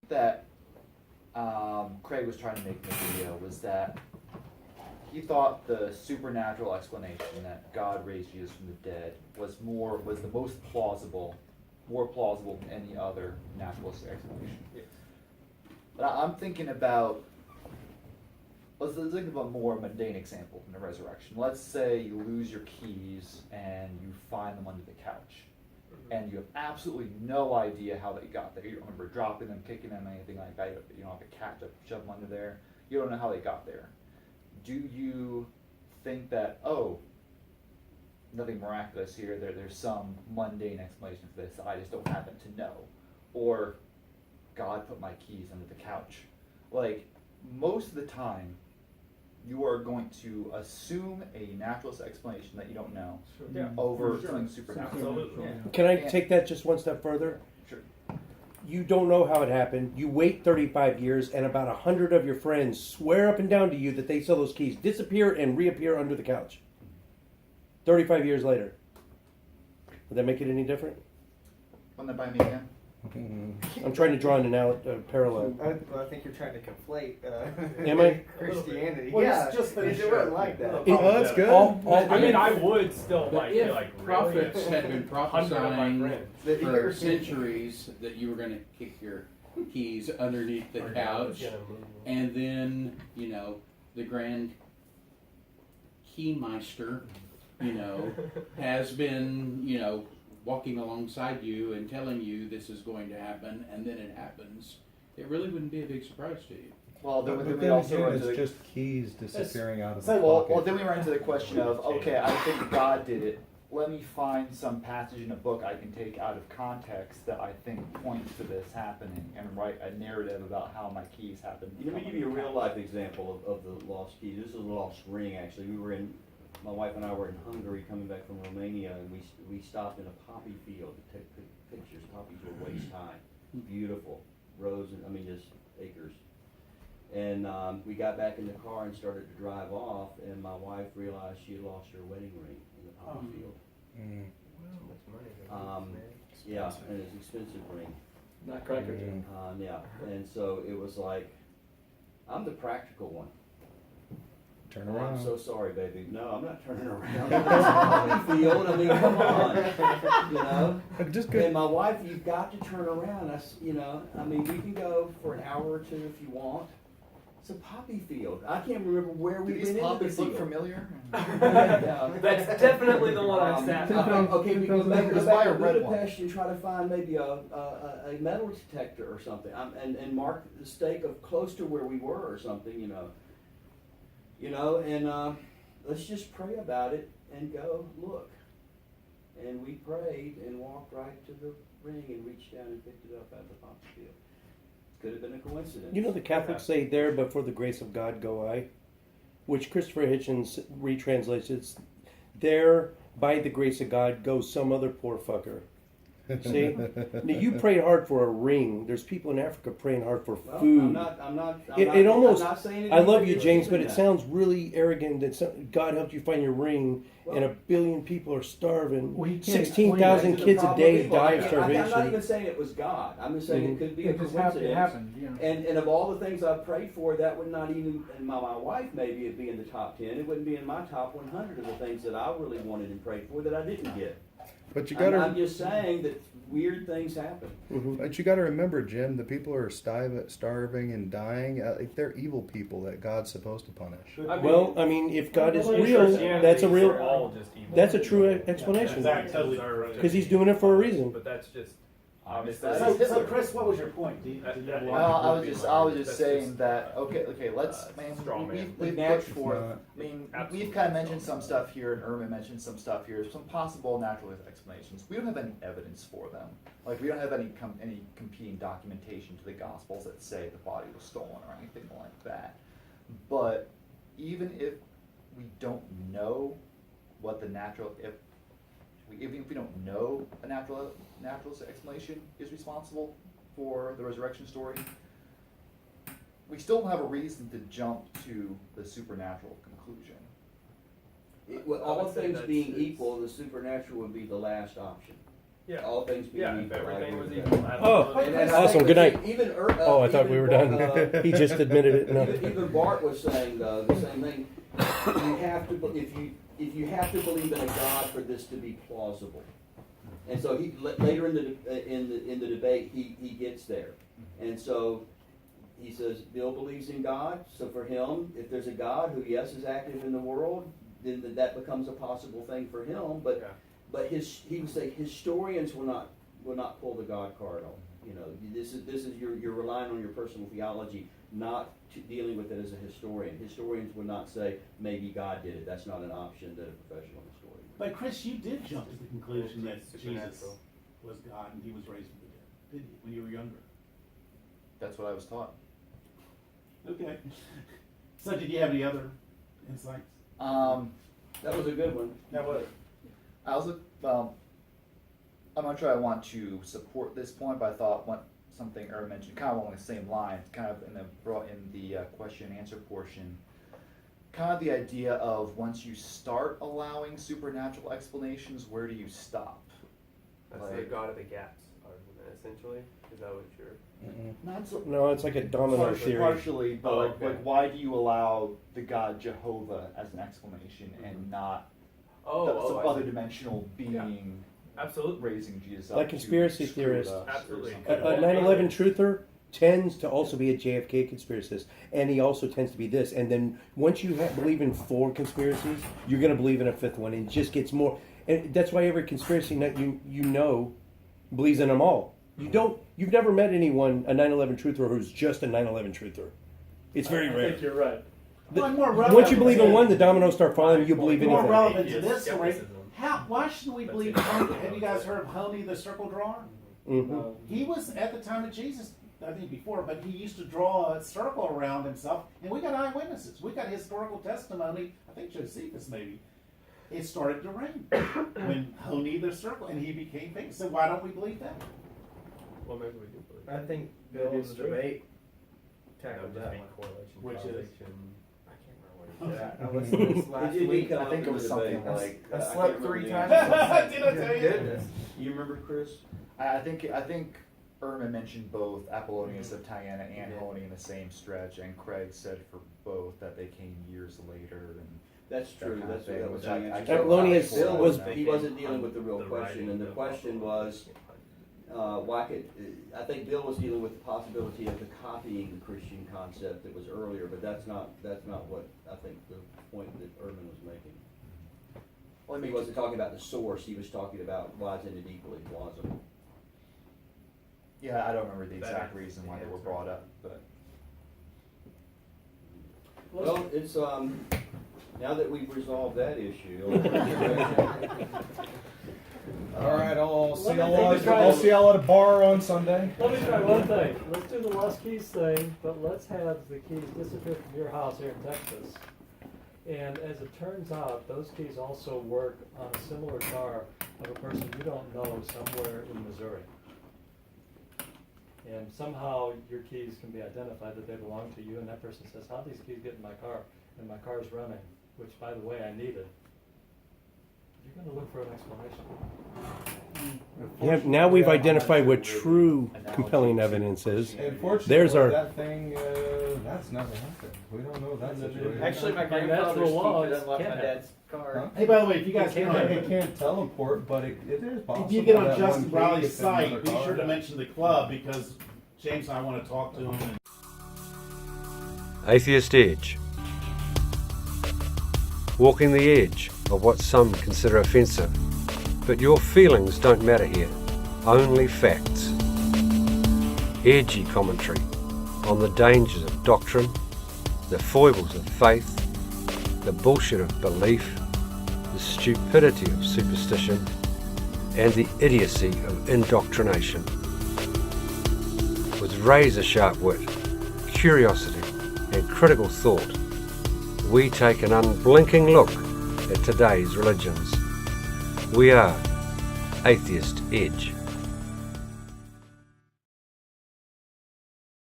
That Craig was trying to make in the video was that he thought the supernatural explanation that God raised Jesus from the dead was the most plausible, more plausible than any other naturalistic explanation. But I'm thinking about, let's think about a more mundane example in the resurrection. Let's say you lose your keys and you find them under the couch. And you have absolutely no idea how they got there. You don't remember dropping them, kicking them, anything like that. You don't have a cat to shove them under there. You don't know how they got there. Do you think that, oh, nothing miraculous here, there's some mundane explanation for this, I just don't happen to know? Or, God put my keys under the couch. Like, most of the time, you are going to assume a naturalist explanation that you don't know over something supernatural. Yeah. Can I take that just one step further? Sure. You don't know how it happened. You wait 35 years, and about 100 of your friends swear up and down to you that they saw those keys disappear and reappear under the couch. 35 years later. Would that make it any different? Run that by me again. I'm trying to draw an parallel. I think you're trying to conflate Am I? Christianity. Well, yeah, just finish it wasn't like that. Oh, that's good. I mean, I would still But be if like, prophets really? had been 100 of my prophesying friends. for centuries that you were going to kick your keys underneath the couch, and then, you know, the grand keymeister, you know, has been, you know, walking alongside you and telling you this is going to happen, and then it happens, it really wouldn't be a big surprise to you. Well, But then we then also again, run it's into the, just keys disappearing out of the well, pocket. then we run into the question of, okay, I think God did it. Let me find some passage in a book I can take out of context that I think points to this happening and write a narrative about how my keys happened. Let me give you a real life example of the lost keys. This is a lost ring, actually. My wife and I were in Hungary coming back from Romania, and we stopped in a poppy field to take pictures. Poppies were waist high, beautiful, rows, just acres. And we got back in the car and started to drive off, and my wife realized she had lost her wedding ring in the poppy field. Yeah, and it's an expensive ring. Not crackers. Yeah, and so it was like, I'm the practical one. Turn Oh, around. I'm so sorry, baby. No, I'm not turning around. It's a poppy field. I mean, come on. You know? Just good. And my wife, you've got to turn around. We can go for an hour or two if you want. It's a poppy field. I can't remember where we've been in the poppies look field. familiar? Yeah. That's definitely the one I sat on. Okay, we go back Just to buy a red one. Budapest and try to find maybe a metal detector or something, and mark the stake of close to where we were or something, and let's just pray about it and go look. And we prayed and walked right to the ring and reached down and picked it up out of the poppy field. Could have been a coincidence. You know the Catholics say, "There, but for the grace of God go I," which Christopher Hitchens retranslates. It's, "There, by the grace of God, goes some other poor fucker." See? Now, you prayed hard for a ring. There's people in Africa praying hard for Well, food. I'm not saying I love you, anything James, but than it that. sounds really arrogant that God helped you find your ring, and 1 billion people are starving. Well, you can't 16,000 That's the kids a problem day with people. die of I'm starvation. not even saying it was God. I'm just saying it could be a It just coincidence. happened, you know. And of all the things I've prayed for, that would not even, and my wife maybe it'd be in the top 10. It wouldn't be in my top 100 of the things that I really wanted and prayed for that I didn't get. But you I'm gotta, just saying that weird things happen. but you gotta remember, Jim. The people who are starving and dying, they're evil people that God's supposed to punish. Well, I mean, if God is Well, real, Christianity, that's a they're real. all just evil. That's a true explanation. Because he's doing it for a reason. But that's just Obviously. obviously. So Chris, what was your point? Well, I was just saying that. Okay. Let's. We've put forth. We've kind of mentioned some stuff here, and Ehrman mentioned some stuff here. Some possible naturalist explanations. We don't have any evidence for them. Like we don't have any competing documentation to the Gospels that say the body was stolen or anything like that. But even if we don't know what the even if we don't know a naturalist explanation is responsible for the resurrection story, we still don't have a reason to jump to the supernatural conclusion. Well, I all would say things that's- being it's- equal, the supernatural would be the last option. Yeah. All things being Yeah, if equal. I everything agree was with equal. that. Oh, And I awesome. think Good night. Even Oh, I thought we were done. He just admitted it. No. Even Bart was saying the same thing. You have to if you have to believe in a God for this to be plausible. And so later in the debate he gets there, and so he says Bill believes in God. So for him, if there's a God who yes is active in the world, then that becomes a possible thing for him. But Yeah. but he would say historians will not pull the God card on. You know, this is you're relying on your personal theology, not dealing with it as a historian. Historians would not say maybe God did it. That's not an option that a professional historian would. But Chris, you did jump to the conclusion that Jesus Supernatural. was God and he was raised from the dead, didn't you, when you were younger? That's what I was taught. Okay. So did you have any other insights? That was a good one. That was. I also, I'm not sure I want to support this point, but I thought something Ehrman mentioned, kind of along the same lines, kind of brought in the question and answer portion. Kind of the idea of once you start allowing supernatural explanations, where do you stop? That's Like- the God of the gaps argument, essentially. Is that what you're? Not so No, it's like a domino theory. partially, but Oh, like, okay. like, why do you allow the God Jehovah as an explanation and not some I other see. dimensional being Absolutely. raising Jesus up Like to conspiracy screw theorists. us or Absolutely. something? A 9/11 truther tends to also be a JFK conspiracist, and he also tends to be this. And then once you believe in 4 conspiracies, you're going to believe in a 5th one, and it just gets more. And that's why every conspiracy nut you know believes in them all. You've never met anyone, a 9/11 truther, who's just a 9/11 truther. It's very I rare. think you're right. Well, more Once relevant you believe in to- one, the dominoes start falling, and you believe in More anything. relevant to Atheist this story. skepticism. Why shouldn't we That's believe? it. Have you guys heard of Honey the circle drawer? Mhm. He was at the time of Jesus, I think before, but he used to draw a circle around himself, and we got eyewitnesses. We got historical testimony. I think Josephus maybe. It started to rain when Honey the circle, and he became famous. So why don't we believe that? Well, maybe we do believe. I think Maybe Bill's it's true. debate That tackled would just that be one. correlation, Which is? causation. I can't remember what it Yeah, I listened to this last It did week. come I up think in it was the something debate, like- I can't slept remember 3 the times. answer. Did I tell you? Goodness. You remember, Chris? I think Ehrman mentioned both Apollonius of Tyana and Honey in the same stretch, and Craig said for both that they came years later. And That's That true. kind of That's thing, what that was which I- the I answer. can't Apollonius vouch for. Bill was- he wasn't dealing with the real question, writing and the of question was, why could I think Bill was dealing with the possibility of the copying the Christian concept that was earlier, but that's not what I think the point that Ehrman was making. Well, I He mean, wasn't talking about the source; he was talking about why isn't it equally plausible. yeah, I don't remember the That exact is reason the why they were answer. brought up, but Well, it's now that we've resolved that issue. All right, I'll see Let me y'all. think about I'll it. see y'all at a bar on Sunday. Let me try one thing. Let's do the lost keys thing, but let's have the keys disappear from your house here in Texas. And as it turns out, those keys also work on a similar car of a person you don't know somewhere in Missouri. And somehow your keys can be identified that they belong to you, and that person says, how'd these keys get in my car? And my car's running, which, by the way, I needed. You're going to look for an explanation. Yeah, now we've identified what true compelling evidence is. Unfortunately, There's our- that thing. That's never happened. We don't know that situation. Actually, my By grandfather's natural key laws, that unlocked my can't dad's car. Hey, by the way, if you guys It can, can't teleport, but it is possible. if you get on that Justin one key Riley's gets in another site, be car. sure to mention the club because James and I want to talk to him. And Atheist Edge. Walking the edge of what some consider offensive. But your feelings don't matter here, only facts. Edgy commentary on the dangers of doctrine, the foibles of faith, the bullshit of belief, the stupidity of superstition, and the idiocy of indoctrination. With razor-sharp wit, curiosity, and critical thought, we take an unblinking look at today's religions. We are Atheist Edge.